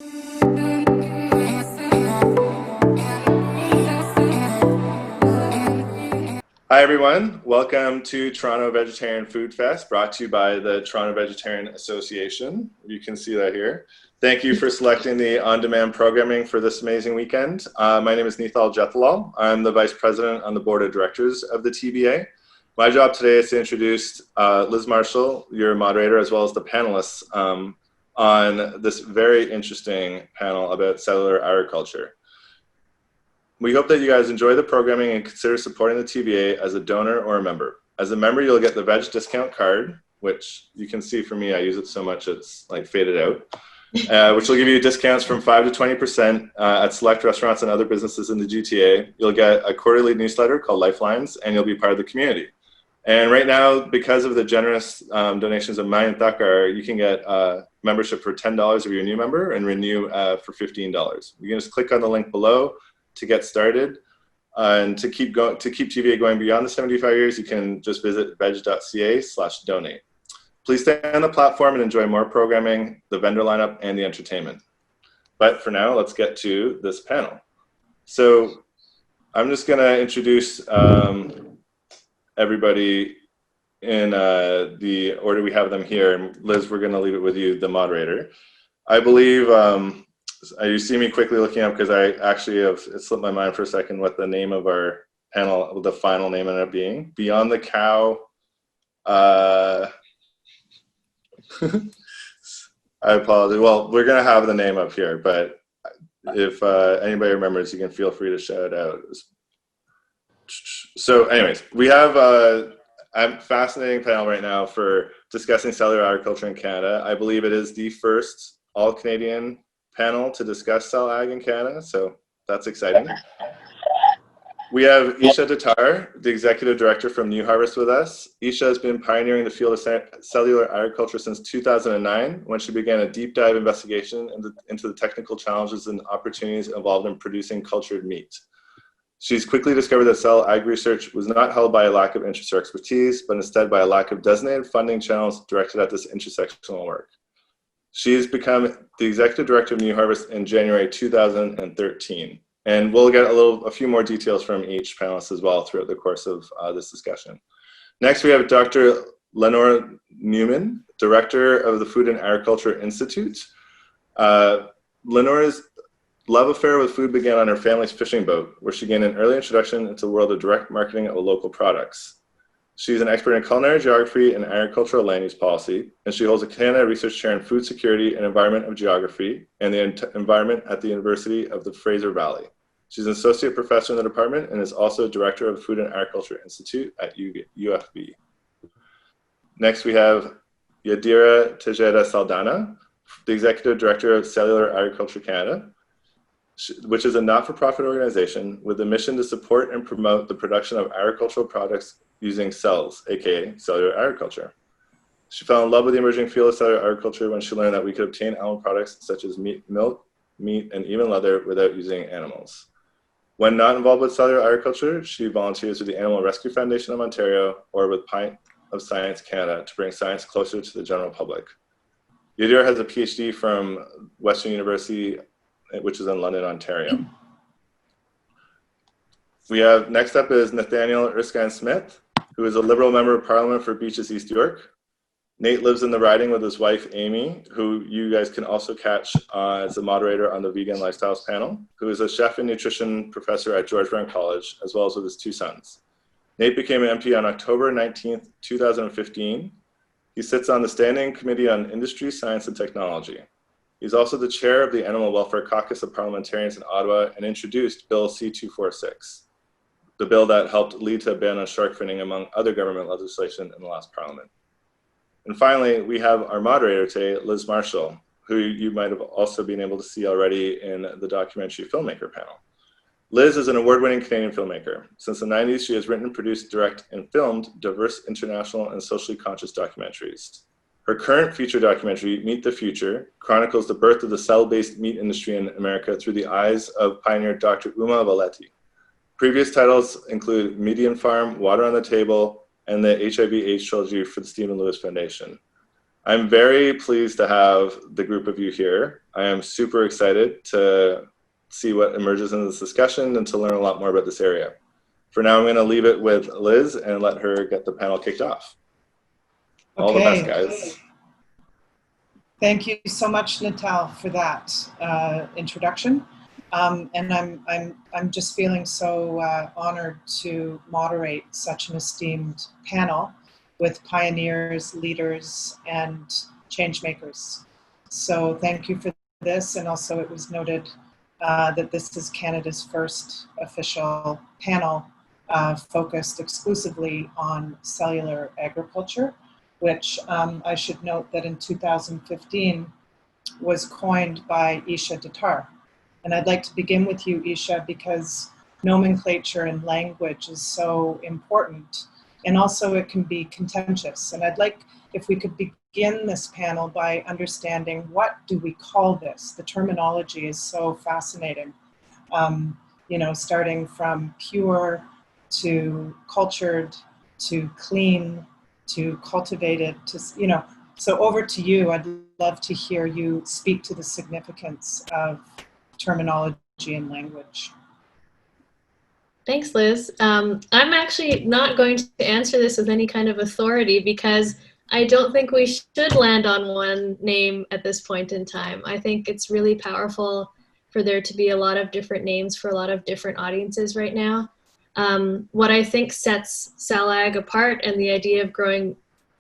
Hi everyone, welcome to Toronto Vegetarian Food Fest, brought to you by the Toronto Vegetarian Association. You can see that here. Thank you for selecting the on-demand programming for this amazing weekend. My name is Nithal Jethalal. I'm the Vice President on the Board of Directors of the TVA. My job today is to introduce Liz Marshall, your moderator, as well as the panelists on this very interesting panel about cellular agriculture. We hope that you guys enjoy the programming and consider supporting the TVA as a donor or a member. As a member, you'll get the veg discount card, which you can see for me, I use it so much it's like faded out, which will give you discounts from 5 to 20% at select restaurants and other businesses in the GTA. You'll get a quarterly newsletter called Lifelines, and you'll be part of the community. And right now, because of the generous donations of Mayan Thakar, you can get membership for $10 if you're a new member and renew for $15. You can just click on the link below to get started, and to keep TVA going beyond the 75 years, you can just visit veg.ca/donate. Please stay on the platform and enjoy more programming, the vendor lineup, and the entertainment. But for now, let's get to this panel. So I'm just going to introduce everybody in the order we have them here. And Liz, we're going to leave it with you, the moderator. I believe you see me quickly looking up because I actually have, it slipped my mind for a second what the name of our panel, the final name ended up being. Beyond the Cow. I apologize. Well, we're going to have the name up here, but if anybody remembers, you can feel free to shout it out. So anyways, we have a fascinating panel right now for discussing cellular agriculture in Canada. I believe it is the first all-Canadian panel to discuss cell ag in Canada, so that's exciting. We have Isha Datar, the Executive Director from New Harvest with us. Isha has been pioneering the field of cellular agriculture since 2009, when she began a deep dive investigation into the technical challenges and opportunities involved in producing cultured meat. She's quickly discovered that cell ag research was not held by a lack of interest or expertise, but instead by a lack of designated funding channels directed at this intersectional work. She has become the Executive Director of New Harvest in January 2013. And we'll get a few more details from each panelist as well throughout the course of this discussion. Next, we have Dr. Lenore Newman, Director of the Food and Agriculture Institute. Lenore's love affair with food began on her family's fishing boat, where she gained an early introduction into the world of direct marketing of local products. She's an expert in culinary geography and agricultural land use policy, and she holds a Canada Research Chair in Food Security and Environment of Geography and the Environment at the University of the Fraser Valley. She's an associate professor in the department and is also director of the Food and Agriculture Institute at UFB. Next, we have Yadira Tejeda-Saldana, the executive director of Cellular Agriculture Canada, which is a not-for-profit organization with a mission to support and promote the production of agricultural products using cells, aka cellular agriculture. She fell in love with the emerging field of cellular agriculture when she learned that we could obtain animal products such as milk, meat, and even leather without using animals. When not involved with cellular agriculture, she volunteers with the Animal Rescue Foundation of Ontario or with Pint of Science Canada to bring science closer to the general public. Yadira has a PhD from Western University, which is in London, Ontario. We have, next up is Nathaniel Erskine-Smith, who is a Liberal Member of Parliament for Beaches East York. Nate lives in the riding with his wife, Amy, who you guys can also catch as a moderator on the Vegan Lifestyles panel, who is a chef and nutrition professor at George Brown College, as well as with his two sons. Nate became an MP on October 19th, 2015. He sits on the Standing Committee on Industry, Science, and Technology. He's also the chair of the Animal Welfare Caucus of Parliamentarians in Ottawa and introduced Bill C-246, the bill that helped lead to a ban on shark finning, among other government legislation in the last parliament. And finally, we have our moderator today, Liz Marshall, who you might have also been able to see already in the documentary filmmaker panel. Liz is an award-winning Canadian filmmaker. Since the 90s, she has written, produced, directed, and filmed diverse international and socially conscious documentaries. Her current feature documentary, Meat the Future, chronicles the birth of the cell-based meat industry in America through the eyes of pioneer Dr. Uma Valeti. Previous titles include Median Farm, Water on the Table, and the HIV/AIDS trilogy for the Stephen Lewis Foundation. I'm very pleased to have the group of you here. I am super excited to see what emerges in this discussion and to learn a lot more about this area. For now, I'm going to leave it with Liz and let her get the panel kicked off. All the best, guys. Thank you so much, Natal, for that introduction. And I'm just feeling so honored to moderate such an esteemed panel with pioneers, leaders, and change makers. So thank you for this. And also it was noted that this is Canada's first official panel focused exclusively on cellular agriculture, which I should note that in 2015 was coined by Isha Datar. And I'd like to begin with you, Isha, because nomenclature and language is so important, and also it can be contentious. And I'd like if we could begin this panel by understanding, what do we call this? The terminology is so fascinating. You know, starting from pure to cultured to clean to cultivated to, you know, so over to you. I'd love to hear you speak to the significance of terminology and language. Thanks, Liz. I'm actually not going to answer this with any kind of authority because I don't think we should land on one name at this point in time. I think it's really powerful for there to be a lot of different names for a lot of different audiences right now. What I think sets cell ag apart and the idea of growing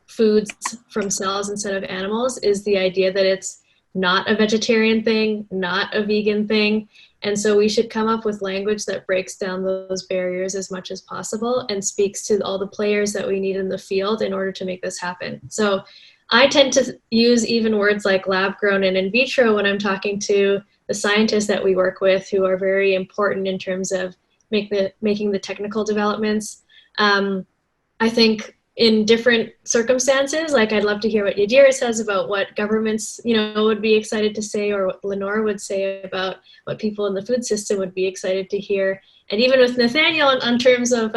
foods from cells instead of animals is the idea that it's not a vegetarian thing, not a vegan thing. And so we should come up with language that breaks down those barriers as much as possible and speaks to all the players that we need in the field in order to make this happen. So I tend to use even words like lab grown and in vitro when I'm talking to the scientists that we work with, who are very important in terms of making the technical developments. I think in different circumstances, like I'd love to hear what Yadira says about what governments, you know, would be excited to say, or what Lenore would say about what people in the food system would be excited to hear. And even with Nathaniel on terms of,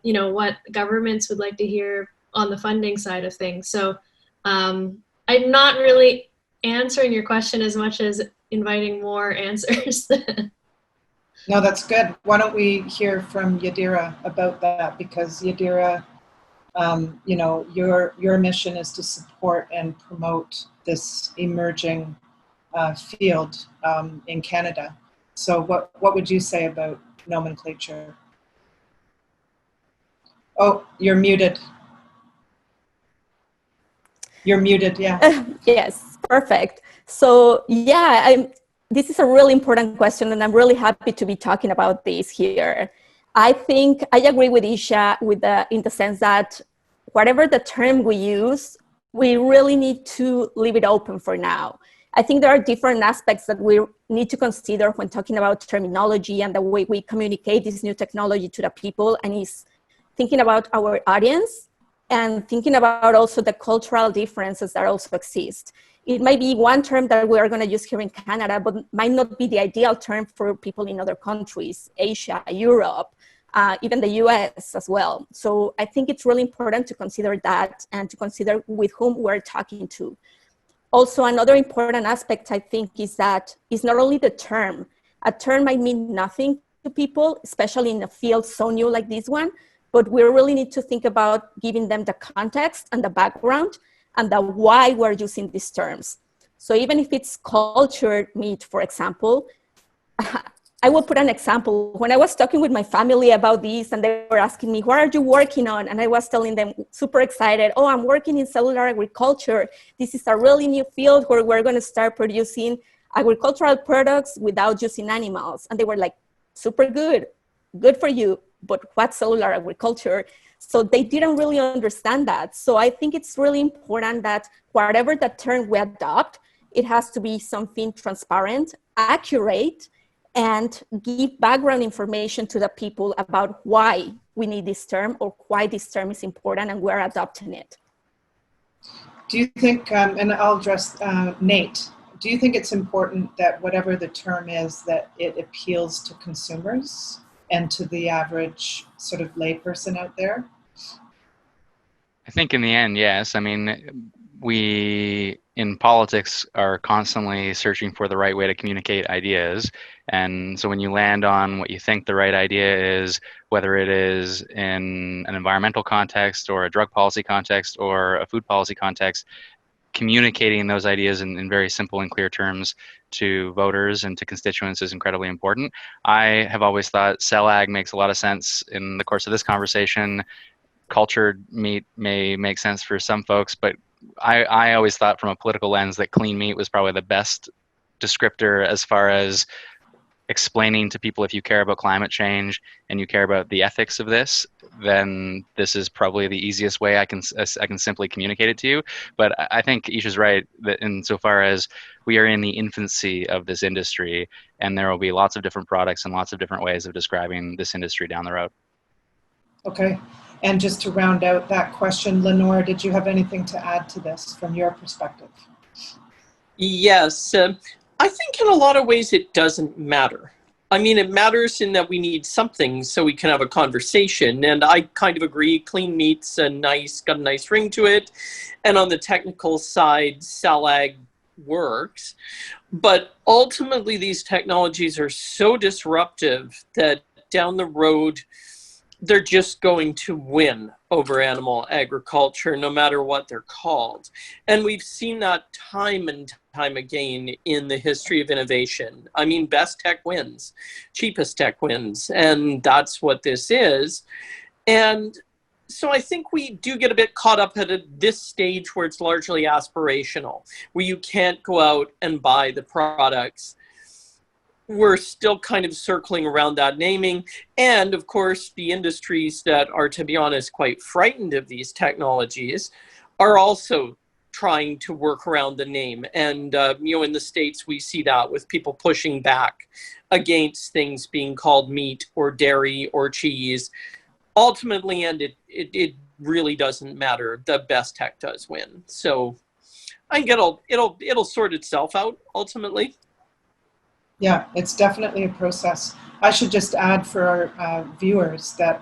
you know, what governments would like to hear on the funding side of things. So I'm not really answering your question as much as inviting more answers. No, that's good. Why don't we hear from Yadira about that? Because Yadira, you know, your mission is to support and promote this emerging field in Canada. So what would you say about nomenclature? Oh, you're muted. You're muted, yeah. Yes, perfect. So yeah, this is a really important question, and I'm really happy to be talking about this here. I think I agree with Isha in the sense that whatever the term we use, we really need to leave it open for now. I think there are different aspects that we need to consider when talking about terminology and the way we communicate this new technology to the people, and is thinking about our audience and thinking about also the cultural differences that also exist. It might be one term that we are going to use here in Canada, but might not be the ideal term for people in other countries, Asia, Europe, even the US as well. So I think it's really important to consider that and to consider with whom we're talking to. Also, another important aspect, I think, is that it's not only the term. A term might mean nothing to people, especially in a field so new like this one, but we really need to think about giving them the context and the background and the why we're using these terms. So even if it's cultured meat, for example, I will put an example. When I was talking with my family about this and they were asking me, what are you working on? And I was telling them super excited, oh, I'm working in cellular agriculture. This is a really new field where we're going to start producing agricultural products without using animals. And they were like, super good for you, but what's cellular agriculture? So they didn't really understand that. So I think it's really important that whatever the term we adopt, it has to be something transparent, accurate, and give background information to the people about why we need this term or why this term is important and we're adopting it. Do you think, and I'll address Nate, do you think it's important that whatever the term is, that it appeals to consumers and to the average sort of layperson out there? I think in the end, yes. I mean, we in politics are constantly searching for the right way to communicate ideas. And so when you land on what you think the right idea is, whether it is in an environmental context or a drug policy context or a food policy context, communicating those ideas in very simple and clear terms to voters and to constituents is incredibly important. I have always thought cell ag makes a lot of sense in the course of this conversation. Cultured meat may make sense for some folks, but I always thought from a political lens that clean meat was probably the best descriptor as far as explaining to people, if you care about climate change and you care about the ethics of this, then this is probably the easiest way I can simply communicate it to you. But I think Isha's right that insofar as we are in the infancy of this industry, and there will be lots of different products and lots of different ways of describing this industry down the road. Okay. And just to round out that question, Lenore, did you have anything to add to this from your perspective? Yes. I think in a lot of ways it doesn't matter. I mean, it matters in that we need something so we can have a conversation. And I kind of agree, clean meat's got a nice ring to it. And on the technical side, cell ag works. But ultimately, these technologies are so disruptive that down the road, they're just going to win over animal agriculture, no matter what they're called. And we've seen that time and time again in the history of innovation. I mean, best tech wins, cheapest tech wins, and that's what this is. And so I think we do get a bit caught up at this stage where it's largely aspirational, where you can't go out and buy the products. We're still kind of circling around that naming. And of course, the industries that are, to be honest, quite frightened of these technologies are also trying to work around the name. And, in the States, we see that with people pushing back against things being called meat or dairy or cheese. Ultimately, and it really doesn't matter. The best tech does win. So I think it'll sort itself out ultimately. Yeah, it's definitely a process. I should just add for our viewers that,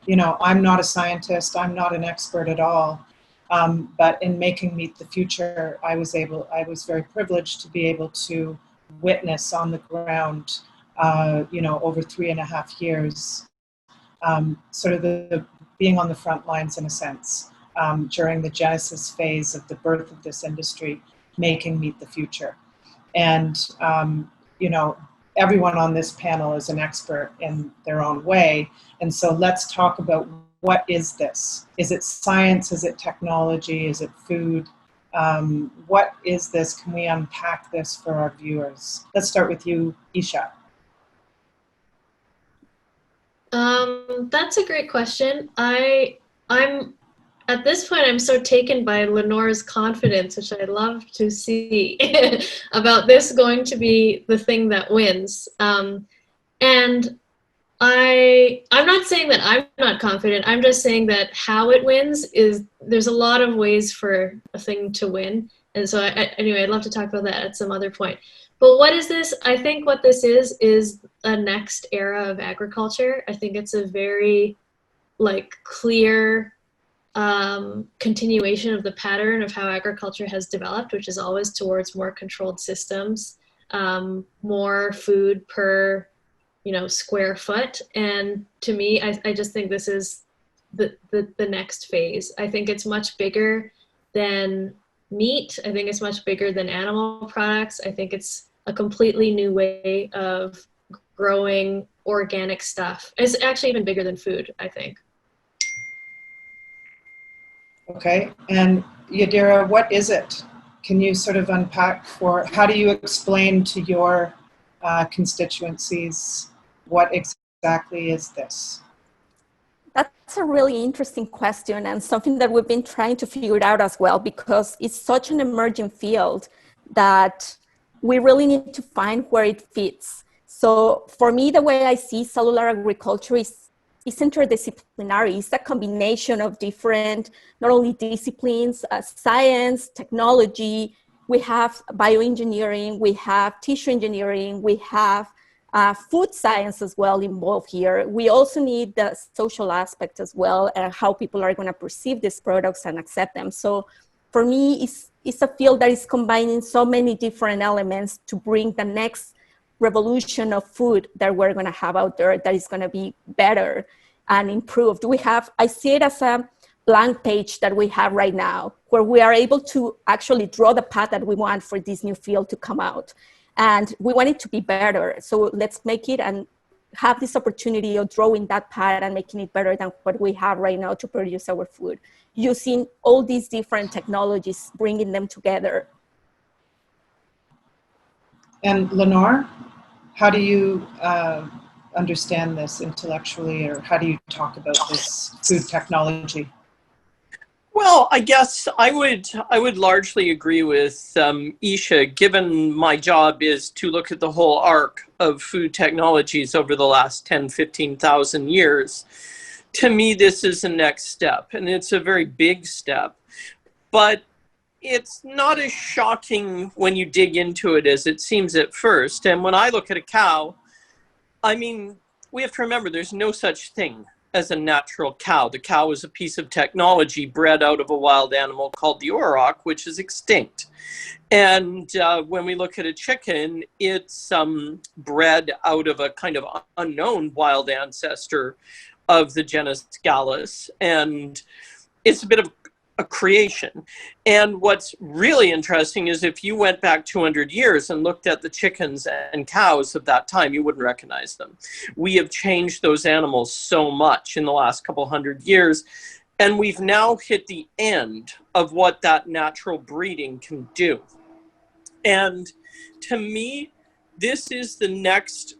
I'm not a scientist, I'm not an expert at all, but in making Meet the Future, I was very privileged to be able to witness on the ground, over 3.5 years, sort of the being on the front lines in a sense, during the genesis phase of the birth of this industry, making Meet the Future. And everyone on this panel is an expert in their own way. And so let's talk about, what is this? Is it science? Is it technology? Is it food? What is this? Can we unpack this for our viewers? Let's start with you, Isha. That's a great question. I'm at this point, I'm so taken by Lenore's confidence, which I love to see, about this going to be the thing that wins. And I'm not saying that I'm not confident. I'm just saying that how it wins is, there's a lot of ways for a thing to win. And so anyway, I'd love to talk about that at some other point. But what is this? I think what this is a next era of agriculture. I think it's a very clear continuation of the pattern of how agriculture has developed, which is always towards more controlled systems, more food per square foot. And to me, I just think this is the next phase. I think it's much bigger than meat. I think it's much bigger than animal products. I think it's a completely new way of growing organic stuff. It's actually even bigger than food, I think. Okay, and Yadira, what is it? Can you sort of unpack how do you explain to your constituencies, what exactly is this? That's a really interesting question, and something that we've been trying to figure out as well, because it's such an emerging field that we really need to find where it fits. So for me, the way I see cellular agriculture is interdisciplinary. It's a combination of different, not only disciplines, science, technology. We have bioengineering, we have tissue engineering, we have food science as well involved here. We also need the social aspect as well, and how people are going to perceive these products and accept them. So for me, it's a field that is combining so many different elements to bring the next revolution of food that we're going to have out there that is going to be better and improved. I see it as a blank page that we have right now, where we are able to actually draw the path that we want for this new field to come out. And we want it to be better. So let's make it and have this opportunity of drawing that path and making it better than what we have right now to produce our food, using all these different technologies, bringing them together. And Lenore, how do you understand this intellectually, or how do you talk about this food technology? Well, I guess I would largely agree with Isha, given my job is to look at the whole arc of food technologies over the last 10, 15,000 years. To me, this is the next step, and it's a very big step. But it's not as shocking when you dig into it as it seems at first. And when I look at a cow, I mean, we have to remember there's no such thing as a natural cow. The cow is a piece of technology bred out of a wild animal called the auroch, which is extinct. And when we look at a chicken, it's bred out of a kind of unknown wild ancestor of the genus Gallus. And it's a bit of a creation. And what's really interesting is if you went back 200 years and looked at the chickens and cows of that time, you wouldn't recognize them. We have changed those animals so much in the last couple hundred years, and we've now hit the end of what that natural breeding can do. And to me, this is the next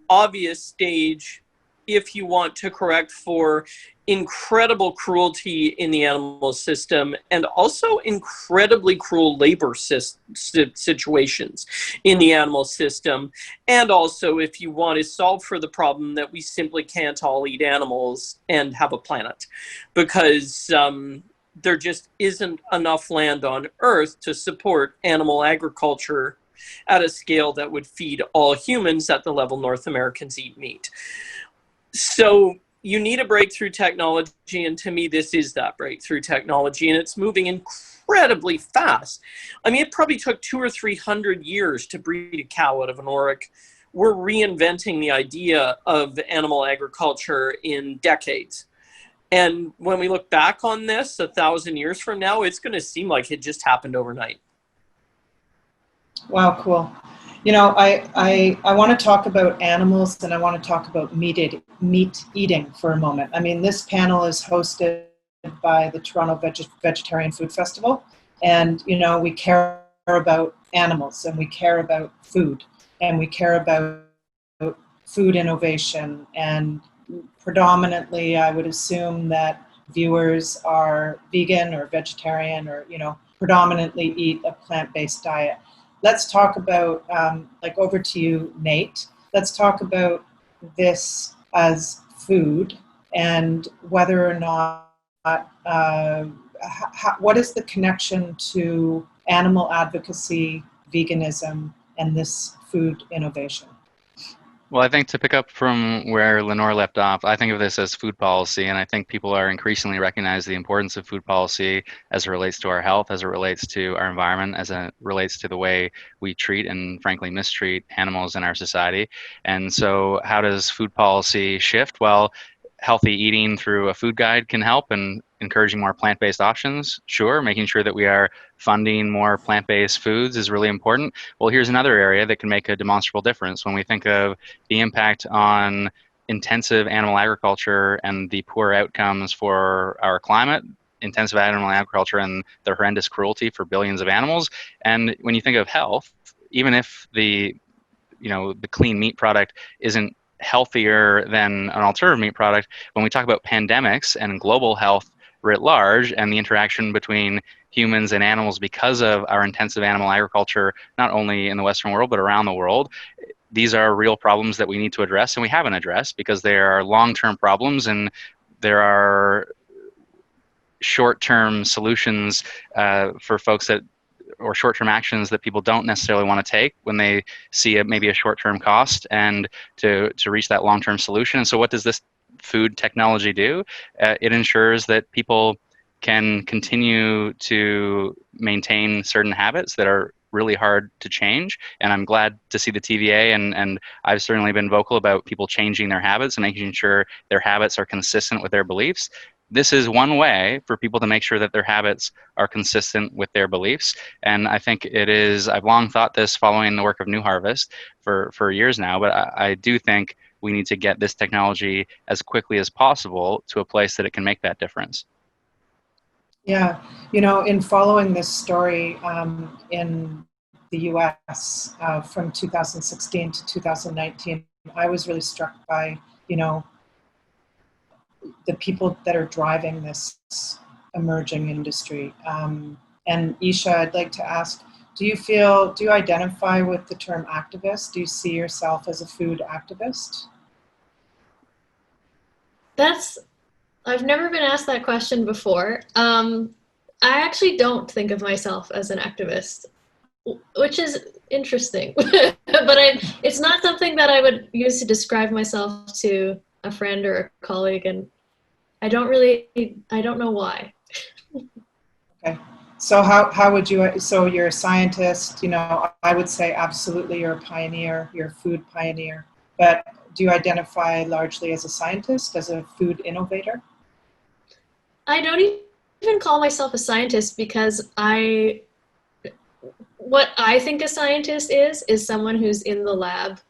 obvious stage if you want to correct for incredible cruelty in the animal system and also incredibly cruel labor situations in the animal system. And also if you want to solve for the problem that we simply can't all eat animals and have a planet, because there just isn't enough land on Earth to support animal agriculture at a scale that would feed all humans at the level North Americans eat meat. So you need a breakthrough technology, and to me, this is that breakthrough technology, and it's moving incredibly fast. I mean, it probably took 200 or 300 years to breed a cow out of an auroch. We're reinventing the idea of animal agriculture in decades. And when we look back on this 1,000 years from now, it's going to seem like it just happened overnight. Wow, cool. You know, I want to talk about animals, and I want to talk about meat eating for a moment. I mean, this panel is hosted by the Toronto Vegetarian Food Festival, and, you know, we care about animals, and we care about food, and we care about food innovation, and predominantly I would assume that viewers are vegan or vegetarian, or, you know, predominantly eat a plant-based diet. Let's talk about, over to you, Nate. Let's talk about this as food and whether or not, what is the connection to animal advocacy, veganism, and this food innovation? Well, I think to pick up from where Lenore left off, I think of this as food policy, and I think people are increasingly recognize the importance of food policy as it relates to our health, as it relates to our environment, as it relates to the way we treat and frankly mistreat animals in our society. And so how does food policy shift? Well, healthy eating through a food guide can help, and encouraging more plant-based options, sure. Making sure that we are funding more plant-based foods is really important. Well, here's another area that can make a demonstrable difference. When we think of the impact on intensive animal agriculture and the poor outcomes for our climate, intensive animal agriculture and the horrendous cruelty for billions of animals. And when you think of health, even if the clean meat product isn't healthier than an alternative meat product, when we talk about pandemics and global health writ large and the interaction between humans and animals because of our intensive animal agriculture, not only in the Western world, but around the world, these are real problems that we need to address, and we haven't addressed because they are long-term problems, and there are short-term solutions for folks that, or short-term actions that people don't necessarily want to take when they see maybe a short-term cost and to reach that long-term solution. And so what does this food technology do? It ensures that people can continue to maintain certain habits that are really hard to change. And I'm glad to see the TVA, and I've certainly been vocal about people changing their habits and making sure their habits are consistent with their beliefs. This is one way for people to make sure that their habits are consistent with their beliefs. And I think it is, I've long thought this following the work of New Harvest for years now, but I do think we need to get this technology as quickly as possible to a place that it can make that difference. Yeah, you know, in following this story in the US from 2016 to 2019, I was really struck by, you know, the people that are driving this emerging industry. And Isha, I'd like to ask, do you identify with the term activist? Do you see yourself as a food activist? I've never been asked that question before. I actually don't think of myself as an activist, which is interesting. But it's not something that I would use to describe myself to a friend or a colleague, and I don't know why. Okay. So how would you, so you're a scientist, you know, I would say absolutely you're a pioneer, you're a food pioneer, but do you identify largely as a scientist, as a food innovator? I don't even call myself a scientist, because what I think a scientist is someone who's in the lab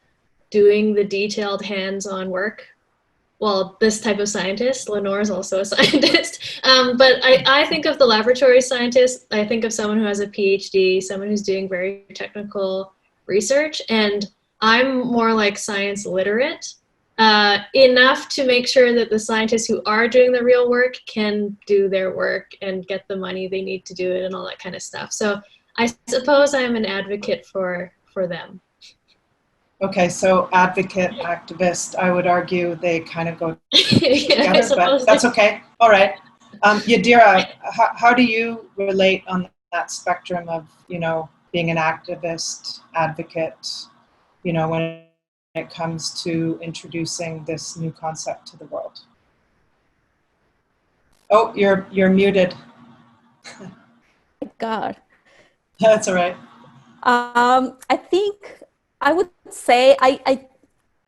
doing the detailed hands-on work. Well, this type of scientist, Lenore is also a scientist, but I think of the laboratory scientist, I think of someone who has a PhD, someone who's doing very technical research, and I'm more like science literate, enough to make sure that the scientists who are doing the real work can do their work and get the money they need to do it and all that kind of stuff. So I suppose I'm an advocate for them. Okay, so advocate, activist, I would argue they kind of go Yeah, together, but that's okay. All right. Yadira, how do you relate on that spectrum of, you know, being an activist, advocate, you know, when it comes to introducing this new concept to the world? Oh, you're muted. God. That's all right. I think I would say I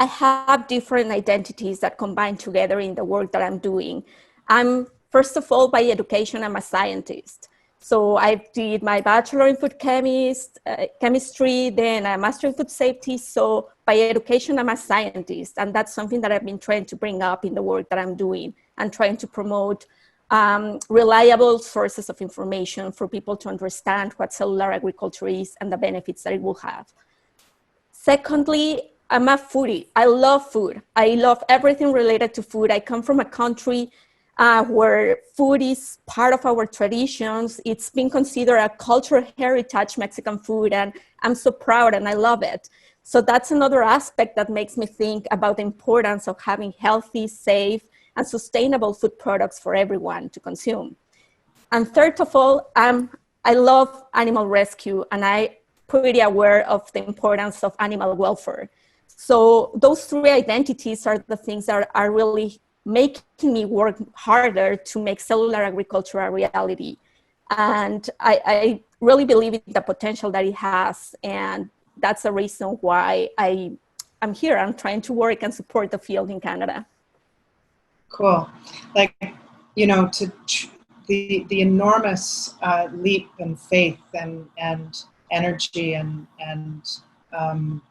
have different identities that combine together in the work that I'm doing. First of all, by education, I'm a scientist. So I did my bachelor in food chemistry, then a master in food safety. So by education, I'm a scientist. And that's something that I've been trying to bring up in the work that I'm doing and trying to promote reliable sources of information for people to understand what cellular agriculture is and the benefits that it will have. Secondly, I'm a foodie. I love food. I love everything related to food. I come from a country where food is part of our traditions. It's been considered a cultural heritage, Mexican food, and I'm so proud and I love it. So that's another aspect that makes me think about the importance of having healthy, safe, and sustainable food products for everyone to consume. And third of all, I love animal rescue, and I'm pretty aware of the importance of animal welfare. So those three identities are the things that are really making me work harder to make cellular agriculture a reality. And I really believe in the potential that it has. And that's the reason why I'm here. I'm trying to work and support the field in Canada. Cool. Like, you know, the enormous leap in faith and energy and I'm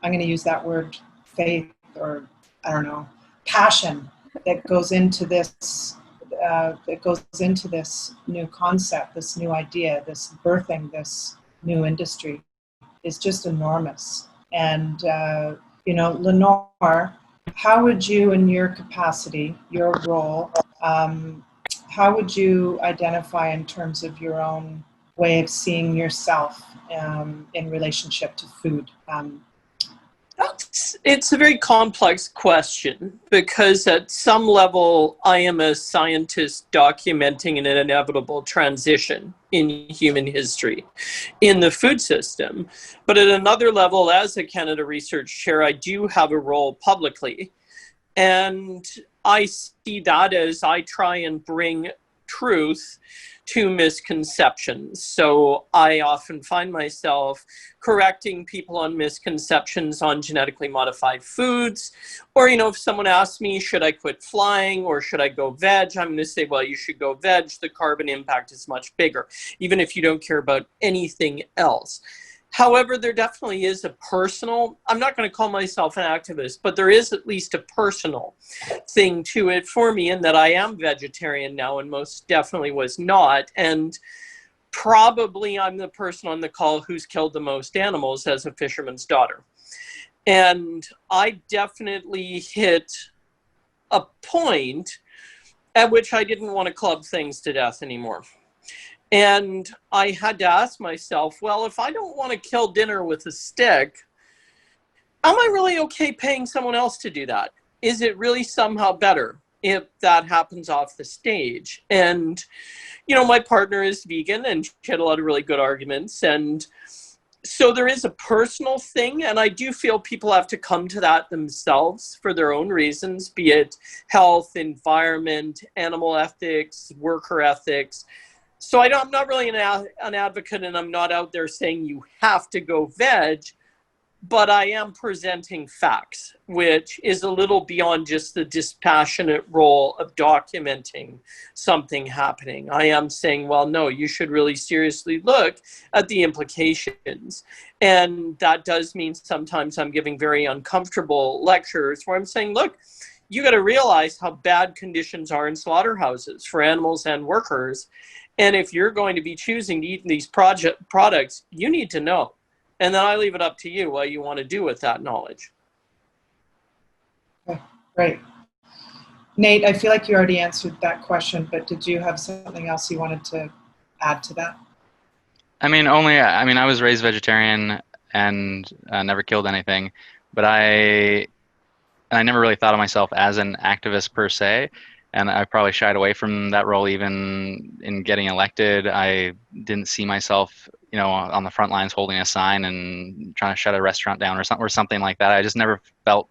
going to use that word, faith, or I don't know, passion that goes into this new concept, this new idea, this birthing this new industry is just enormous. And you know, Lenore, how would you, in your capacity, your role, how would you identify in terms of your own way of seeing yourself in relationship to food? It's a very complex question, because at some level I am a scientist documenting an inevitable transition in human history in the food system. But at another level, as a Canada Research Chair, I do have a role publicly. And I see that as I try and bring truth to misconceptions. So I often find myself correcting people on misconceptions on genetically modified foods. Or, you know, if someone asks me, should I quit flying or should I go veg? I'm going to say, well, you should go veg. The carbon impact is much bigger, even if you don't care about anything else. However, there definitely is a personal, I'm not going to call myself an activist, but there is at least a personal thing to it for me in that I am vegetarian now and most definitely was not. And probably I'm the person on the call who's killed the most animals as a fisherman's daughter. And I definitely hit a point at which I didn't want to club things to death anymore. And I had to ask myself, well, if I don't want to kill dinner with a stick, am I really okay paying someone else to do that? Is it really somehow better if that happens off the stage? And, you know, my partner is vegan and she had a lot of really good arguments. And so there is a personal thing. And I do feel people have to come to that themselves for their own reasons, be it health, environment, animal ethics, worker ethics. So I'm not really an advocate, and I'm not out there saying you have to go veg, but I am presenting facts, which is a little beyond just the dispassionate role of documenting something happening. I am saying, well, no, you should really seriously look at the implications. And that does mean sometimes I'm giving very uncomfortable lectures where I'm saying, look, you got to realize how bad conditions are in slaughterhouses for animals and workers. And if you're going to be choosing to eat these products, you need to know. And then I leave it up to you what you want to do with that knowledge. Okay, great. Nate, I feel like you already answered that question, but did you have something else you wanted to add to that? I was raised vegetarian and never killed anything, but I never really thought of myself as an activist per se. And I probably shied away from that role even in getting elected. I didn't see myself, you know, on the front lines holding a sign and trying to shut a restaurant down or something like that. I just never felt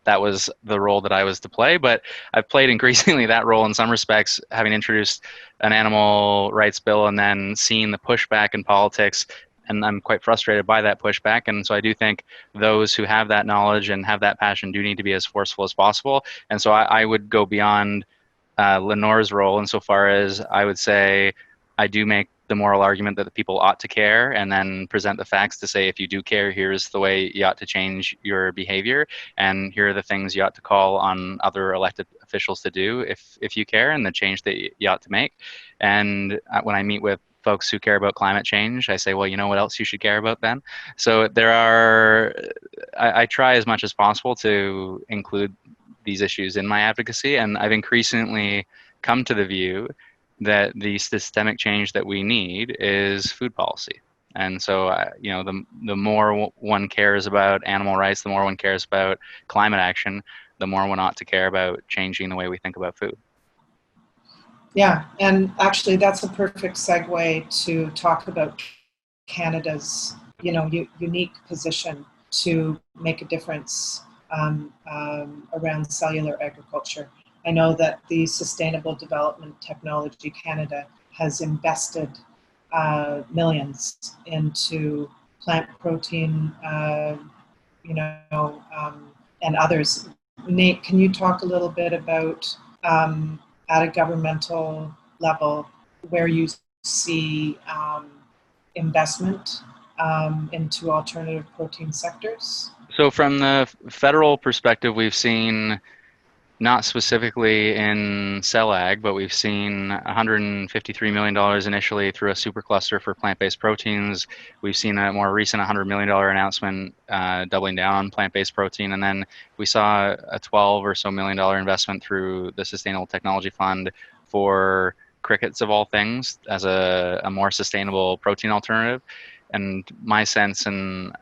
that was the role that I was to play. But I've played increasingly that role in some respects, having introduced an animal rights bill and then seeing the pushback in politics. And I'm quite frustrated by that pushback. And so I do think those who have that knowledge and have that passion do need to be as forceful as possible. And so I would go beyond Lenore's role insofar as I would say I do make the moral argument that the people ought to care and then present the facts to say, if you do care, here's the way you ought to change your behavior. And here are the things you ought to call on other elected officials to do if you care, and the change that you ought to make. And when I meet with folks who care about climate change, I say, well, you know what else you should care about then? So I try as much as possible to include these issues in my advocacy, and I've increasingly come to the view that the systemic change that we need is food policy. And so, the more one cares about animal rights, the more one cares about climate action, the more one ought to care about changing the way we think about food. Yeah, and actually that's a perfect segue to talk about Canada's, unique position to make a difference around cellular agriculture. I know that the Sustainable Development Technology Canada has invested millions into plant protein, and others. Nate, can you talk a little bit about, at a governmental level, where you see investment into alternative protein sectors? So from the federal perspective, we've seen, not specifically in cell ag, but we've seen $153 million initially through a supercluster for plant-based proteins. We've seen a more recent $100 million announcement doubling down on plant-based protein. And then we saw a $12 million or so investment through the Sustainable Technology Fund for crickets, of all things, as a more sustainable protein alternative. And my sense, and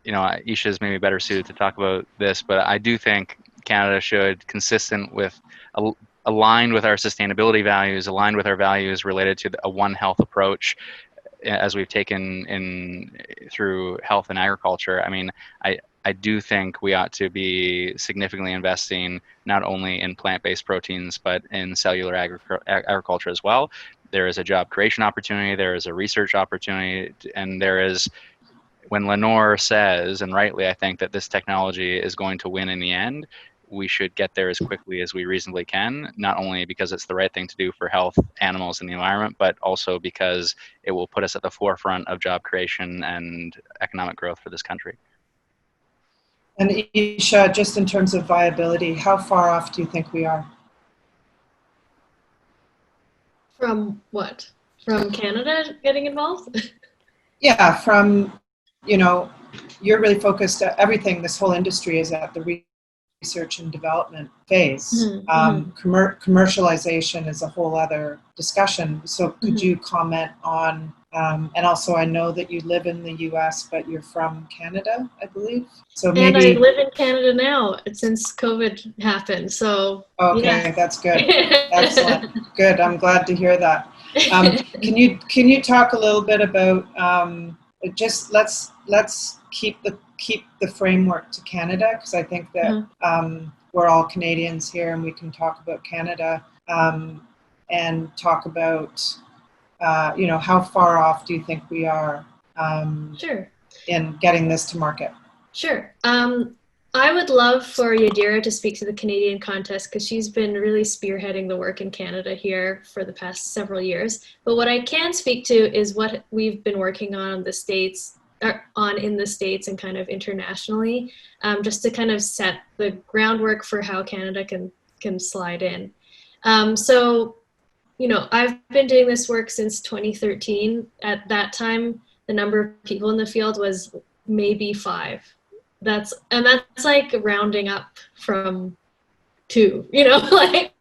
Isha is maybe better suited to talk about this, but I do think Canada should, consistent with, aligned with our sustainability values, aligned with our values related to a One Health approach, as we've taken through health and agriculture. I mean, I I do think we ought to be significantly investing not only in plant-based proteins, but in cellular agriculture as well. There is a job creation opportunity, there is a research opportunity, and there is, when Lenore says, and rightly, I think, that this technology is going to win in the end, we should get there as quickly as we reasonably can, not only because it's the right thing to do for health, animals, and the environment, but also because it will put us at the forefront of job creation and economic growth for this country. And Isha, just in terms of viability, how far off do you think we are? From what? From Canada getting involved? Yeah, from, you know, you're really focused at everything, this whole industry is at the research and development phase. Commercialization is a whole other discussion. So could you comment on, and also I know that you live in the US, but you're from Canada, I believe. So maybe. And I live in Canada now since COVID happened, so. Okay, yeah. That's good. Excellent. Good, I'm glad to hear that. Can you talk a little bit about, just let's keep the framework to Canada, because I think that we're all Canadians here and we can talk about Canada, and talk about you know, how far off do you think we are Sure. in getting this to market? Sure. I would love for Yadira to speak to the Canadian contest, because she's been really spearheading the work in Canada here for the past several years. But what I can speak to is what we've been working on in the States and kind of internationally, just to kind of set the groundwork for how Canada can slide in. So, you know, I've been doing this work since 2013. At that time, the number of people in the field was maybe 5. That's like rounding up from 2, you know, like,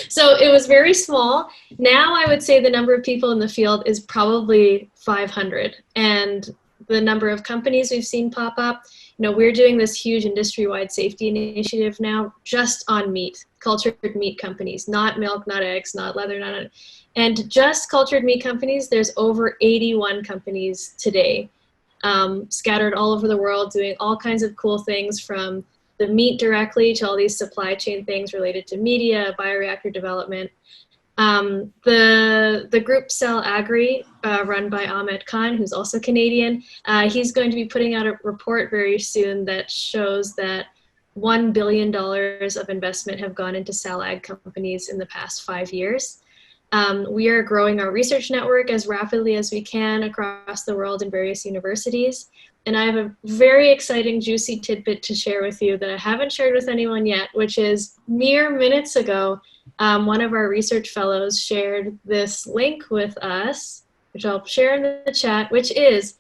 so it was very small. Now I would say the number of people in the field is probably 500. And the number of companies we've seen pop up, you know, we're doing this huge industry-wide safety initiative now just on meat, cultured meat companies, not milk, not eggs, not leather, not, and just cultured meat companies. There's over 81 companies today, scattered all over the world, doing all kinds of cool things, from the meat directly to all these supply chain things related to media, bioreactor development. The group Cell Agri, run by Ahmed Khan, who's also Canadian, he's going to be putting out a report very soon that shows that $1 billion of investment have gone into cell ag companies in the past 5 years. We are growing our research network as rapidly as we can across the world in various universities. And I have a very exciting, juicy tidbit to share with you that I haven't shared with anyone yet, which is mere minutes ago, one of our research fellows shared this link with us, which I'll share in the chat, which is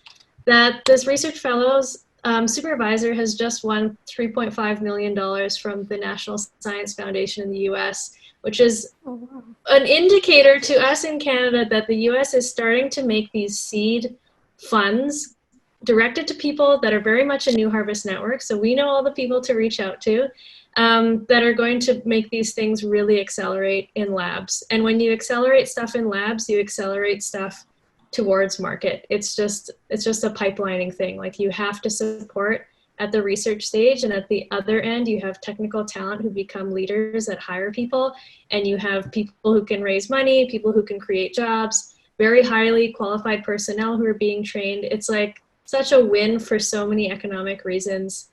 that this research fellow's supervisor has just won $3.5 million from the National Science Foundation in the US, which is an indicator to us in Canada that the US is starting to make these seed funds directed to people that are very much a New Harvest network. So we know all the people to reach out to, that are going to make these things really accelerate in labs. And when you accelerate stuff in labs, you accelerate stuff towards market. It's just a pipelining thing. Like, you have to support at the research stage, and at the other end, you have technical talent who become leaders that hire people, and you have people who can raise money, people who can create jobs, very highly qualified personnel who are being trained. It's like such a win for so many economic reasons.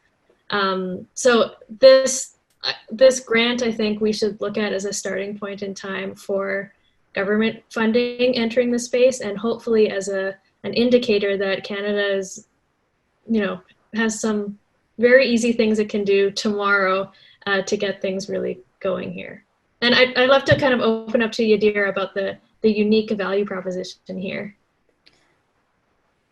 So this grant, I think we should look at as a starting point in time for government funding entering the space, and hopefully as an indicator that Canada is, you know, has some very easy things it can do tomorrow to get things really going here. And I'd love to kind of open up to Yadira about the unique value proposition here.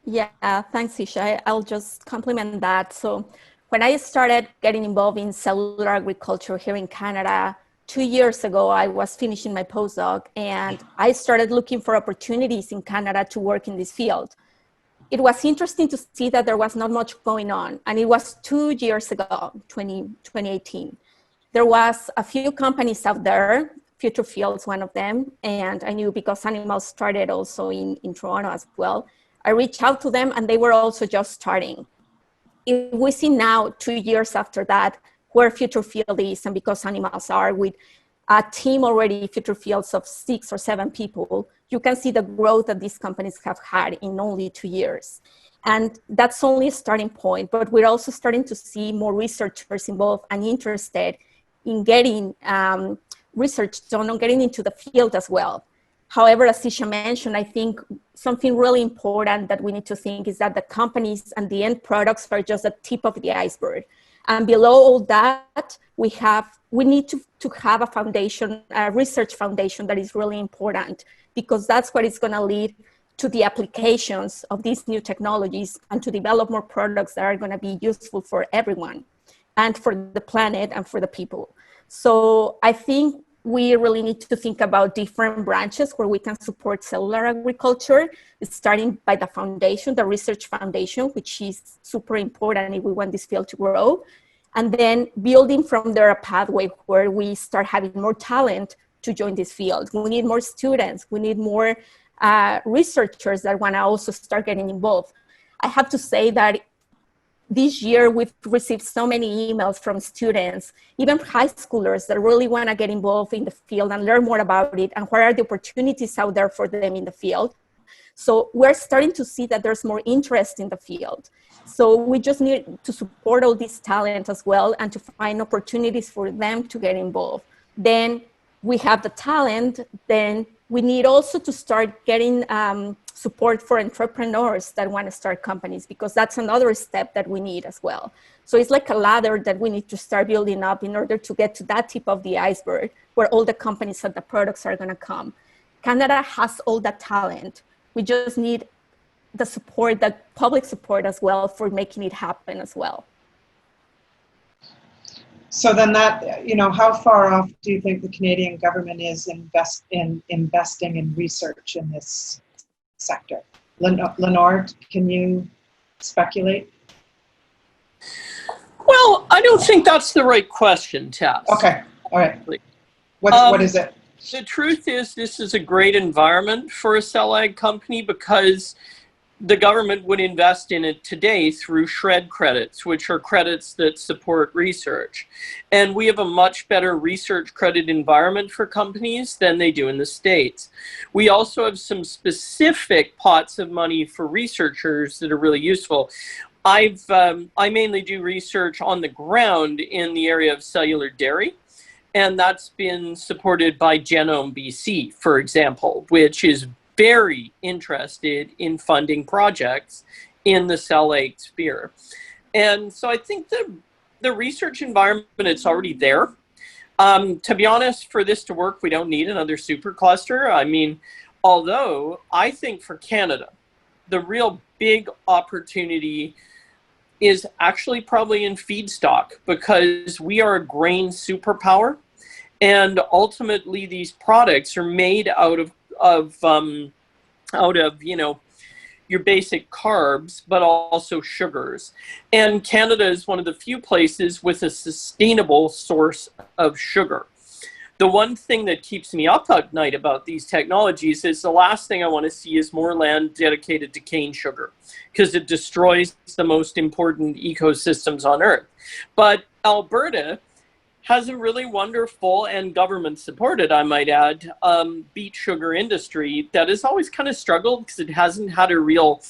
Yeah, thanks, Isha. I'll just complement that. So when I started getting involved in cellular agriculture here in Canada 2 years ago, I was finishing my postdoc, and I started looking for opportunities in Canada to work in this field. It was interesting to see that there was not much going on. And it was 2 years ago, 2018. There was a few companies out there, Future Fields, one of them. And I knew, because Animals started also in Toronto as well, I reached out to them, and they were also just starting. if we see now, 2 years after that, where Future Field is and because animals are, with a team already, Future Fields of 6 or 7 people, you can see the growth that these companies have had in only 2 years. And that's only a starting point, but we're also starting to see more researchers involved and interested in getting research done on getting into the field as well. However, as Isha mentioned, I think something really important that we need to think is that the companies and the end products are just the tip of the iceberg. And below all that, we need to have a foundation, a research foundation that is really important, because that's what is going to lead to the applications of these new technologies and to develop more products that are going to be useful for everyone and for the planet and for the people. So I think we really need to think about different branches where we can support cellular agriculture, starting by the foundation, the research foundation, which is super important if we want this field to grow. And then building from there a pathway where we start having more talent to join this field. We need more students. We need more researchers that want to also start getting involved. I have to say that this year we've received so many emails from students, even high schoolers, that really want to get involved in the field and learn more about it and what are the opportunities out there for them in the field. So we're starting to see that there's more interest in the field. So we just need to support all this talent as well and to find opportunities for them to get involved. Then we have the talent, then we need also to start getting support for entrepreneurs that want to start companies, because that's another step that we need as well. So it's like a ladder that we need to start building up in order to get to that tip of the iceberg where all the companies and the products are going to come. Canada has all that talent. We just need the support, the public support as well, for making it happen as well. So then that, how far off do you think the Canadian government is investing in research in this sector? Lenore, can you speculate? Well, I don't think that's the right question, Tess. Okay, all right. What is it? The truth is, this is a great environment for a cell ag company because the government would invest in it today through SHRED credits, which are credits that support research. And we have a much better research credit environment for companies than they do in the States. We also have some specific pots of money for researchers that are really useful. I mainly do research on the ground in the area of cellular dairy. And that's been supported by Genome BC, for example, which is very interested in funding projects in the cell ag sphere. And so I think the research environment, it's already there. To be honest, for this to work, we don't need another supercluster. I mean, although I think for Canada, the real big opportunity is actually probably in feedstock, because we are a grain superpower. And ultimately, these products are made out of your basic carbs, but also sugars. And Canada is one of the few places with a sustainable source of sugar. The one thing that keeps me up at night about these technologies is the last thing I want to see is more land dedicated to cane sugar, because it destroys the most important ecosystems on Earth. But Alberta has a really wonderful and government-supported, I might add, beet sugar industry that has always kind of struggled because it hasn't had a real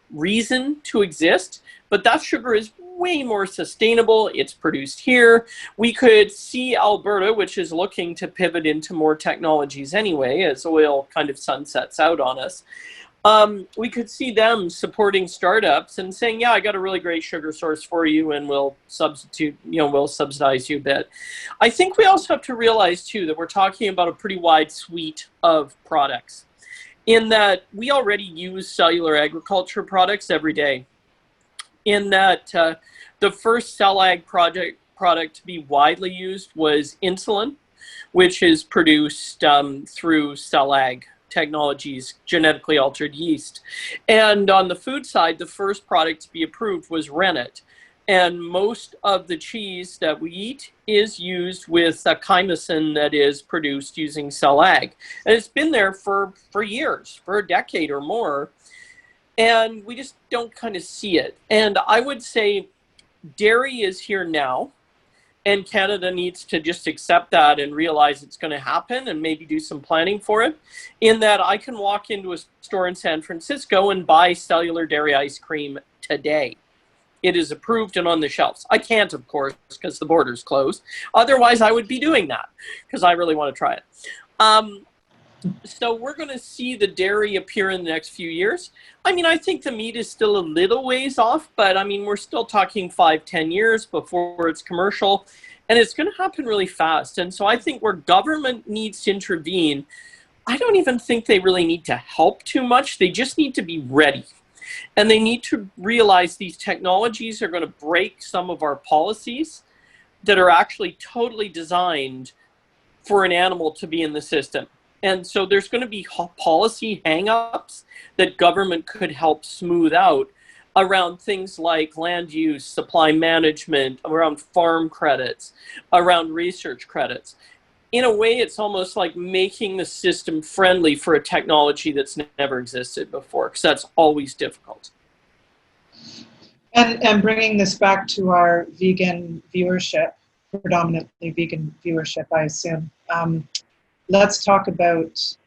reason to exist. But that sugar is way more sustainable. It's produced here. We could see Alberta, which is looking to pivot into more technologies anyway, as oil kind of sunsets out on us. We could see them supporting startups and saying, yeah, I got a really great sugar source for you and we'll we'll subsidize you a bit. I think we also have to realize too that we're talking about a pretty wide suite of products, in that we already use cellular agriculture products every day. In that the first cell ag product to be widely used was insulin, which is produced through cell ag technologies, genetically altered yeast. And on the food side, the first product to be approved was rennet. And most of the cheese that we eat is used with a chymosin that is produced using cell ag. And it's been there for years, for a decade or more. And we just don't kind of see it. And I would say dairy is here now, and Canada needs to just accept that and realize it's going to happen and maybe do some planning for it. In that I can walk into a store in San Francisco and buy cellular dairy ice cream today. It is approved and on the shelves. I can't, of course, because the border's closed. Otherwise, I would be doing that because I really want to try it. So we're going to see the dairy appear in the next few years. I mean, I think the meat is still a little ways off, but I mean, we're still talking 5-10 years before it's commercial, and it's going to happen really fast. And so I think where government needs to intervene, I don't even think they really need to help too much. They just need to be ready. And they need to realize these technologies are going to break some of our policies that are actually totally designed for an animal to be in the system. And so there's going to be policy hang-ups that government could help smooth out around things like land use, supply management, around farm credits, around research credits. In a way, it's almost like making the system friendly for a technology that's never existed before, because that's always difficult. And bringing this back to our vegan viewership, predominantly vegan viewership, I assume. Let's talk about,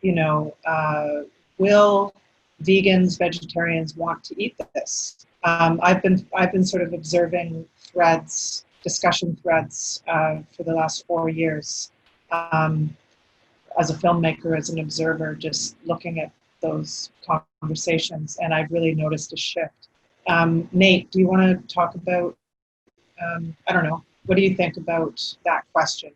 will vegans, vegetarians want to eat this? I've been sort of observing threads, discussion threads for the last 4 years as a filmmaker, as an observer, just looking at those conversations, and I've really noticed a shift. Nate, do you want to talk about, I don't know, what do you think about that question?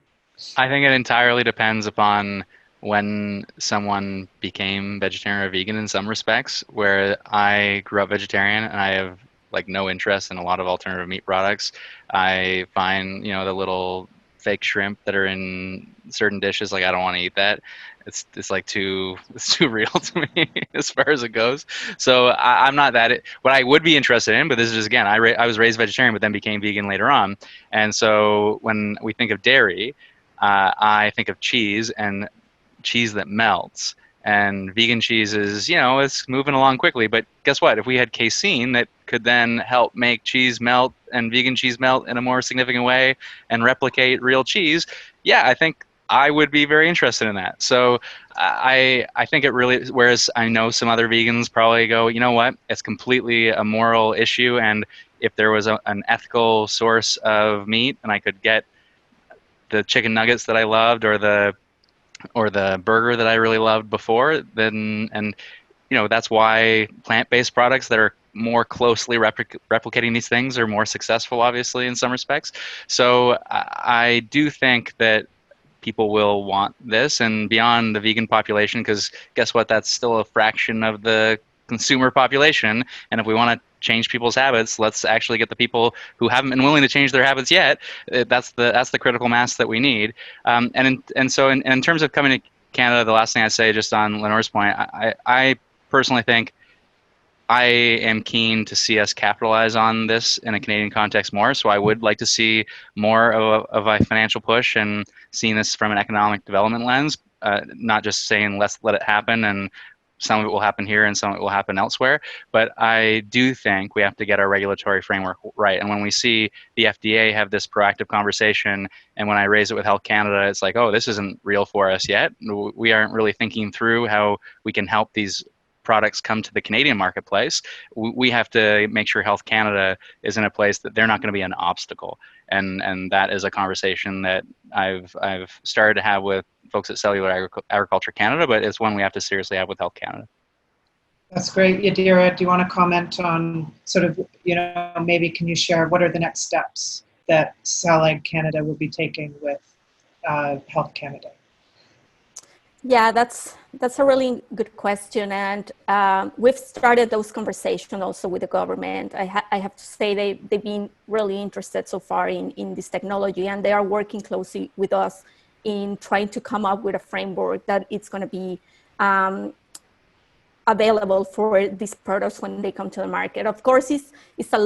I think it entirely depends upon when someone became vegetarian or vegan in some respects. Where I grew up vegetarian and I have like no interest in a lot of alternative meat products. I find, the little fake shrimp that are in certain dishes, like I don't want to eat that. It's too real to me as far as it goes. So I'm not that. What I would be interested in, but this is just, again, I was raised vegetarian, but then became vegan later on. And so when we think of dairy, I think of cheese and cheese that melts. And vegan cheese is, it's moving along quickly. But guess what? If we had casein that could then help make cheese melt and vegan cheese melt in a more significant way and replicate real cheese, yeah, I think I would be very interested in that. So I think it really, whereas I know some other vegans probably go, you know what, it's completely a moral issue. And if there was an ethical source of meat and I could get the chicken nuggets that I loved or the burger that I really loved before, then, and that's why plant-based products that are more closely replicating these things are more successful, obviously, in some respects. So I do think that people will want this, and beyond the vegan population, because guess what, that's still a fraction of the consumer population. And if we want to change people's habits, let's actually get the people who haven't been willing to change their habits yet. That's the critical mass that we need. So in terms of coming to Canada, the last thing I'd say, just on Lenore's point, I personally think I am keen to see us capitalize on this in a Canadian context more. So I would like to see more of a financial push and seeing this from an economic development lens, not just saying let's let it happen and some of it will happen here and some of it will happen elsewhere. But I do think we have to get our regulatory framework right. And when we see the FDA have this proactive conversation, and when I raise it with Health Canada, it's like, oh, this isn't real for us yet. We aren't really thinking through how we can help these products come to the Canadian marketplace. We have to make sure Health Canada is in a place that they're not going to be an obstacle. And that is a conversation that I've started to have with folks at Cellular Agriculture Canada, but it's one we have to seriously have with Health Canada. That's great. Yadira, do you want to comment on sort of, maybe can you share what are the next steps that CellAg Canada will be taking with Health Canada? Yeah, that's a really good question, and we've started those conversations also with the government. I have to say they've been really interested so far in this technology, and they are working closely with us in trying to come up with a framework that it's going to be available for these products when they come to the market. Of course, it's a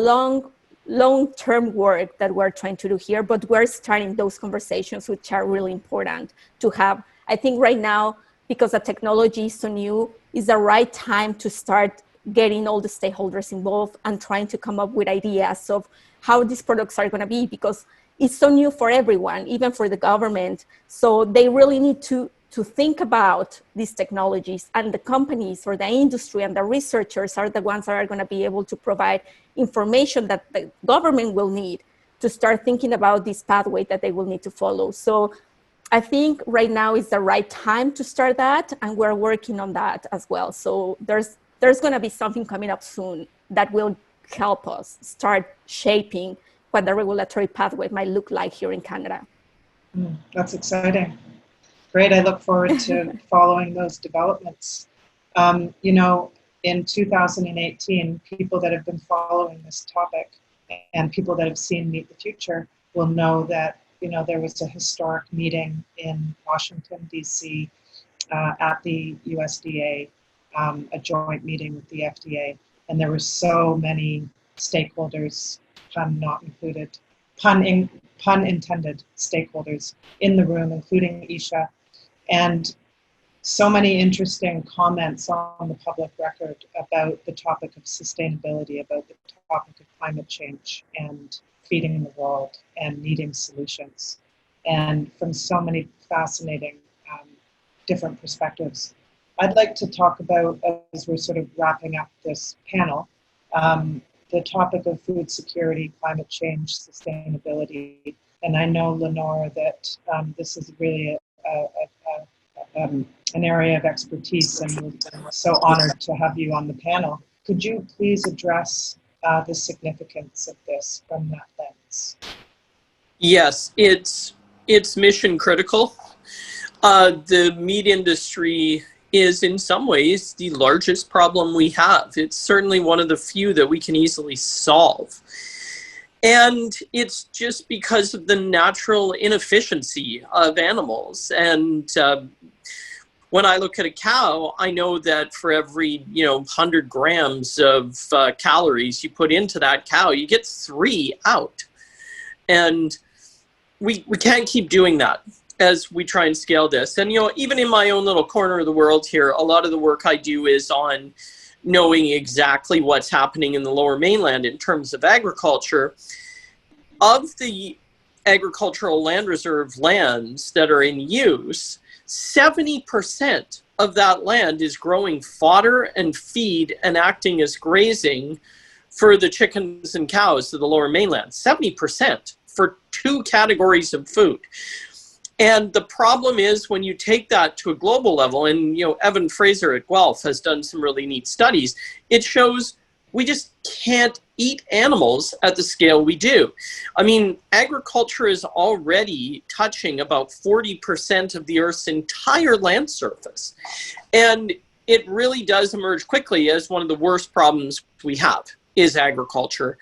long-term work that we're trying to do here, but we're starting those conversations, which are really important to have. I think right now, because the technology is so new, is the right time to start getting all the stakeholders involved and trying to come up with ideas of how these products are going to be, because it's so new for everyone, even for the government. So they really need to think about these technologies, and the companies or the industry and the researchers are the ones that are going to be able to provide information that the government will need to start thinking about this pathway that they will need to follow. So I think right now is the right time to start that, and we're working on that as well. So there's going to be something coming up soon that will help us start shaping what the regulatory pathway might look like here in Canada. That's exciting. Great, I look forward to following those developments. You know, in 2018, people that have been following this topic and people that have seen Meet the Future will know that, you know, there was a historic meeting in Washington, D.C. At the USDA, a joint meeting with the FDA, and there were so many stakeholders, pun not included, pun intended stakeholders in the room, including Isha, and so many interesting comments on the public record about the topic of sustainability, about the topic of climate change and feeding the world and needing solutions, and from so many fascinating different perspectives. I'd like to talk about, as we're sort of wrapping up this panel, the topic of food security, climate change, sustainability. And I know, Lenore, that this is really an area of expertise, and we're so honored to have you on the panel. Could you please address the significance of this from that lens? Yes, it's mission critical. The meat industry is in some ways the largest problem we have. It's certainly one of the few that we can easily solve. And it's just because of the natural inefficiency of animals. And when I look at a cow, I know that for every 100 grams of calories you put into that cow, you get 3 out. And we can't keep doing that as we try and scale this. And, even in my own little corner of the world here, a lot of the work I do is on knowing exactly what's happening in the Lower Mainland in terms of agriculture. Of the agricultural land reserve lands that are in use, 70% of that land is growing fodder and feed and acting as grazing for the chickens and cows of the Lower Mainland. 70% for 2 categories of food. And the problem is when you take that to a global level, and Evan Fraser at Guelph has done some really neat studies, it shows we just can't eat animals at the scale we do. I mean, agriculture is already touching about 40% of the Earth's entire land surface. And it really does emerge quickly as one of the worst problems we have is agriculture.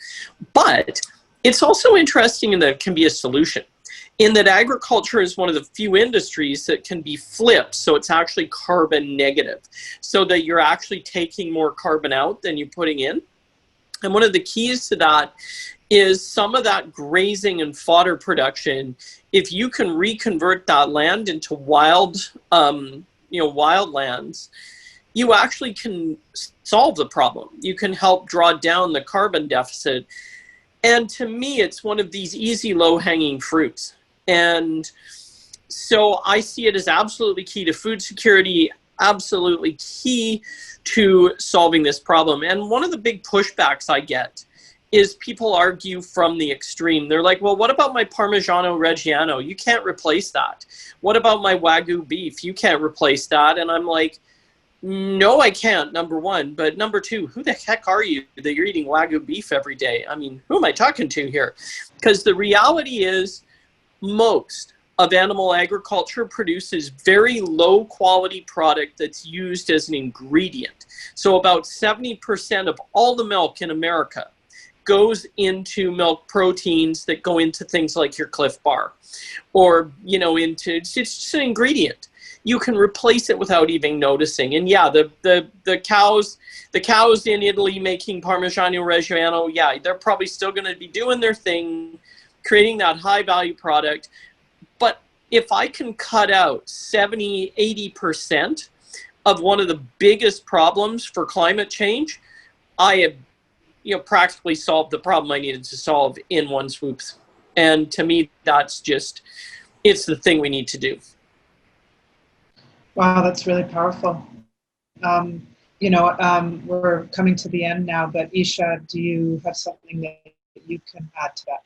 But it's also interesting in that it can be a solution, in that agriculture is one of the few industries that can be flipped, so it's actually carbon negative, so that you're actually taking more carbon out than you're putting in. And one of the keys to that is some of that grazing and fodder production. If you can reconvert that land into wild lands, you actually can solve the problem. You can help draw down the carbon deficit. And to me, it's one of these easy, low-hanging fruits. And so I see it as absolutely key to food security, absolutely key to solving this problem. And one of the big pushbacks I get is people argue from the extreme. They're like, well, what about my Parmigiano Reggiano? You can't replace that. What about my Wagyu beef? You can't replace that. And I'm like, no, I can't, number one. But number two, who the heck are you that you're eating Wagyu beef every day? I mean, who am I talking to here? Because the reality is, most of animal agriculture produces very low quality product that's used as an ingredient. So about 70% of all the milk in America goes into milk proteins that go into things like your Cliff Bar, or it's just an ingredient. You can replace it without even noticing. And yeah, the cows in Italy making Parmigiano Reggiano, yeah, they're probably still going to be doing their thing, creating that high value product. But if I can cut out 70, 80% of one of the biggest problems for climate change, I have, practically solved the problem I needed to solve in one swoop. And to me, that's just, it's the thing we need to do. Wow, that's really powerful. We're coming to the end now, but Isha, do you have something that you can add to that?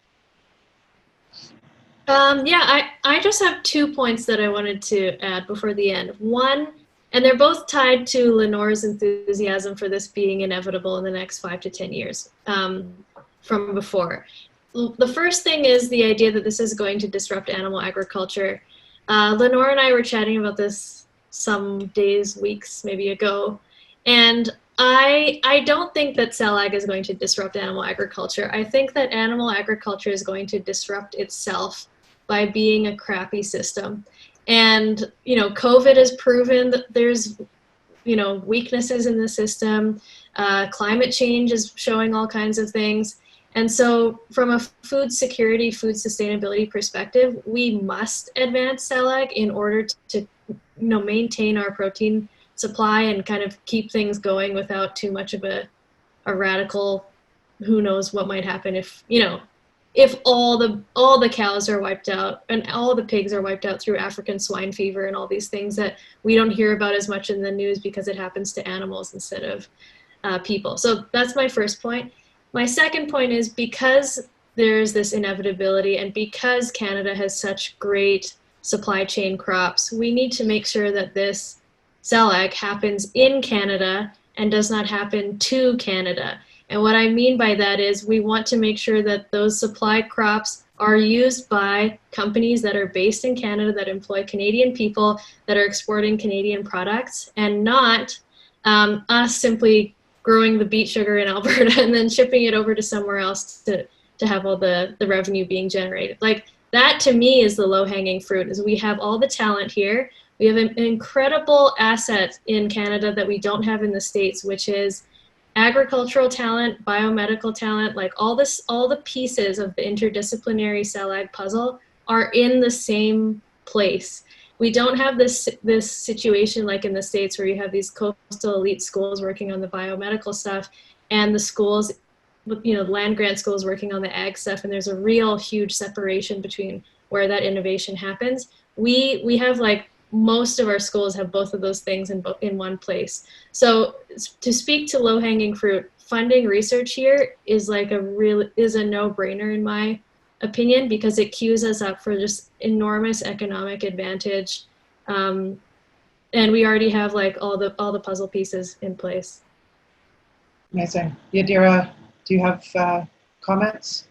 Yeah, I just have 2 points that I wanted to add before the end. One, and they're both tied to Lenore's enthusiasm for this being inevitable in the next 5 to 10 years from before. The first thing is the idea that this is going to disrupt animal agriculture. Lenore and I were chatting about this some days, weeks, maybe ago, and I don't think that cell ag is going to disrupt animal agriculture. I think that animal agriculture is going to disrupt itself by being a crappy system. And, COVID has proven that there's, weaknesses in the system. Climate change is showing all kinds of things. And so from a food security, food sustainability perspective, we must advance cell ag in order to maintain our protein supply and kind of keep things going without too much of a radical, who knows what might happen if all the cows are wiped out and all the pigs are wiped out through African swine fever and all these things that we don't hear about as much in the news because it happens to animals instead of people. So that's my first point. My second point is because there's this inevitability and because Canada has such great supply chain crops, we need to make sure that this cell ag happens in Canada and does not happen to Canada. And what I mean by that is we want to make sure that those supply crops are used by companies that are based in Canada, that employ Canadian people, that are exporting Canadian products, and not us simply growing the beet sugar in Alberta and then shipping it over to somewhere else to have all the revenue being generated. Like that to me is the low-hanging fruit, is we have all the talent here. We have an incredible asset in Canada that we don't have in the States, which is agricultural talent, biomedical talent, like all the pieces of the interdisciplinary cell ag puzzle are in the same place. We don't have this situation like in the States where you have these coastal elite schools working on the biomedical stuff and the schools, land grant schools working on the ag stuff, and there's a real huge separation between where that innovation happens. We have most of our schools have both of those things in one place. So to speak to low-hanging fruit, funding research here is a no-brainer in my opinion, because it cues us up for just enormous economic advantage, and we already have all the puzzle pieces in place. Amazing. Yadira, do you have comments?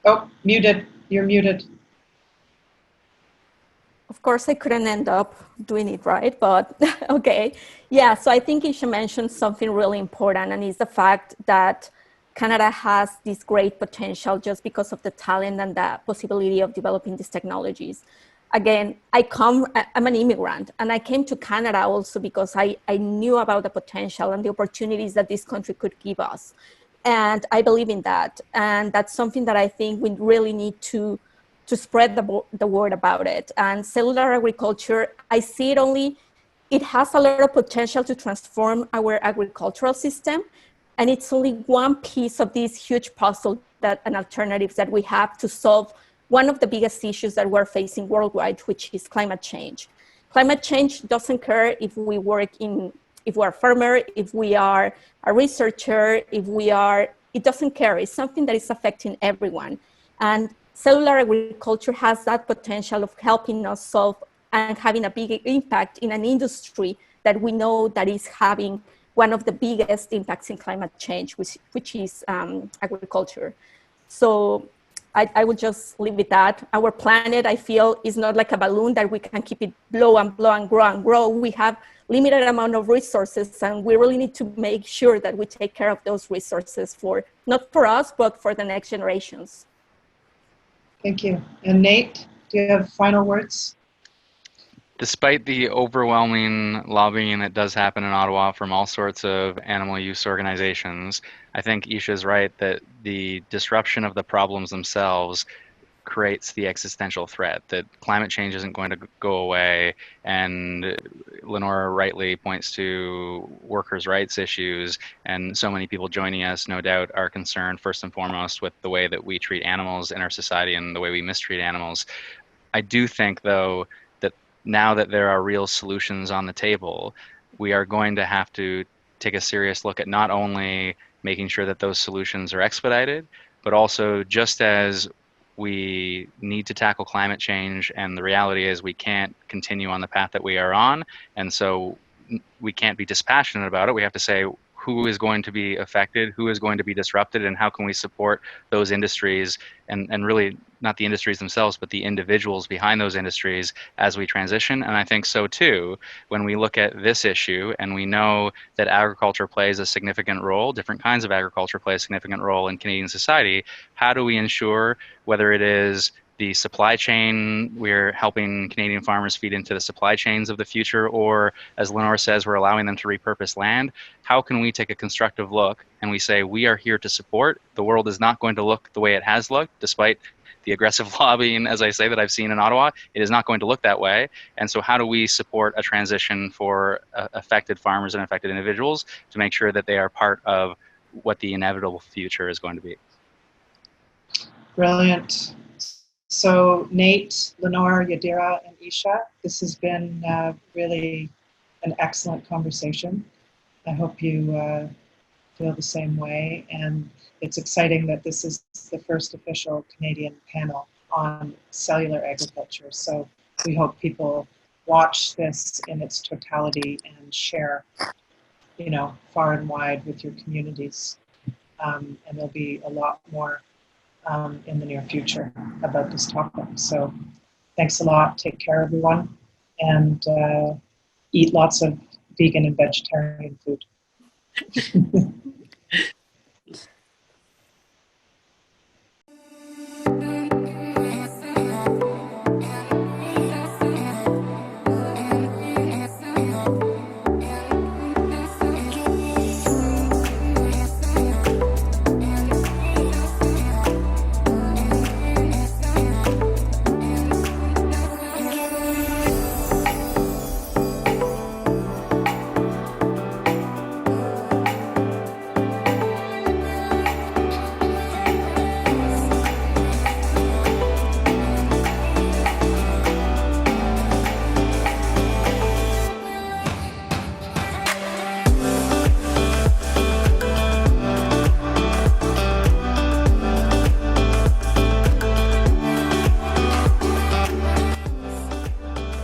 Oh, muted. You're muted. Of course, I couldn't end up doing it right, but okay. Yeah, so I think Isha mentioned something really important, and it's the fact that Canada has this great potential just because of the talent and the possibility of developing these technologies. Again, I'm an immigrant, and I came to Canada also because I knew about the potential and the opportunities that this country could give us. And I believe in that. And that's something that I think we really need to spread the word about it. And cellular agriculture, I see it has a lot of potential to transform our agricultural system. And it's only one piece of this huge puzzle and alternatives that we have to solve one of the biggest issues that we're facing worldwide, which is climate change. Climate change doesn't care if we're a farmer, if we are a researcher, it doesn't care. It's something that is affecting everyone. And cellular agriculture has that potential of helping us solve and having a big impact in an industry that we know that is having one of the biggest impacts in climate change, which is agriculture. So I would just leave with that. Our planet, I feel, is not like a balloon that we can keep it blow and blow and grow and grow. We have limited amount of resources, and we really need to make sure that we take care of those resources not for us, but for the next generations. Thank you. And Nate, do you have final words? Despite the overwhelming lobbying that does happen in Ottawa from all sorts of animal use organizations, I think Isha is right that the disruption of the problems themselves creates the existential threat, that climate change isn't going to go away. And Lenore rightly points to workers' rights issues, and so many people joining us, no doubt, are concerned first and foremost with the way that we treat animals in our society and the way we mistreat animals. I do think, though, that now that there are real solutions on the table, we are going to have to take a serious look at not only making sure that those solutions are expedited, but also, just as we need to tackle climate change, and the reality is we can't continue on the path that we are on, and so we can't be dispassionate about it. We have to say who is going to be affected, who is going to be disrupted, and how can we support those industries, and really not the industries themselves, but the individuals behind those industries as we transition. And I think so too, when we look at this issue and we know that agriculture plays a significant role, different kinds of agriculture play a significant role in Canadian society, how do we ensure, whether it is the supply chain, we're helping Canadian farmers feed into the supply chains of the future, or as Lenore says, we're allowing them to repurpose land, how can we take a constructive look and we say, we are here to support. The world is not going to look the way it has looked, despite the aggressive lobbying, as I say, that I've seen in Ottawa. It is not going to look that way. And so how do we support a transition for affected farmers and affected individuals to make sure that they are part of what the inevitable future is going to be? Brilliant. So Nate, Lenore, Yadira, and Isha, this has been really an excellent conversation. I hope you feel the same way. And it's exciting that this is the first official Canadian panel on cellular agriculture. So we hope people watch this in its totality and share, you know, far and wide with your communities. And there'll be a lot more in the near future about this topic. So thanks a lot. Take care, everyone. And eat lots of vegan and vegetarian food.